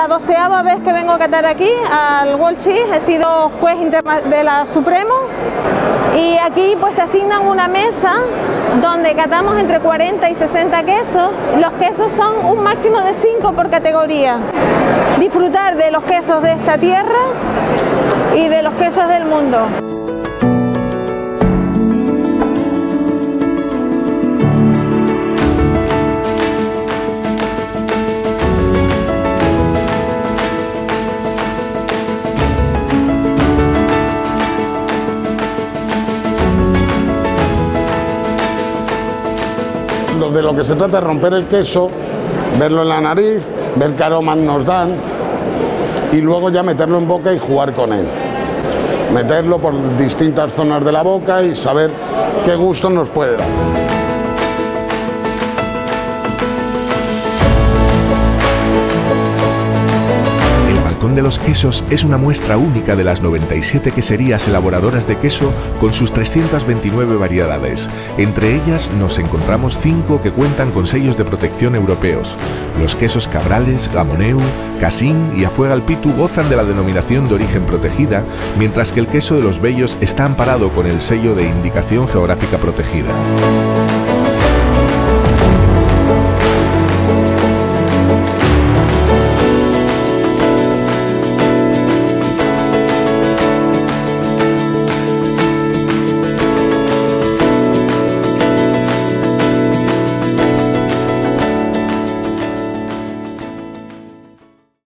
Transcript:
la 12ª vez que vengo a catar aquí al World Cheese. He sido juez de la Supremo y aquí pues te asignan una mesa donde catamos entre 40 y 60 quesos. Los quesos son un máximo de 5 por categoría. Disfrutar de los quesos de esta tierra y de los quesos del mundo. De lo que se trata es romper el queso, verlo en la nariz, ver qué aromas nos dan y luego ya meterlo en boca y jugar con él. Meterlo por distintas zonas de la boca y saber qué gusto nos puede dar. El Balcón de los Quesos es una muestra única de las 97 queserías elaboradoras de queso con sus 329 variedades. Entre ellas nos encontramos 5 que cuentan con sellos de protección europeos. Los quesos Cabrales, Gamoneu, Casín y Afuegalpitu gozan de la denominación de origen protegida, mientras que el queso de los Bellos está amparado con el sello de indicación geográfica protegida.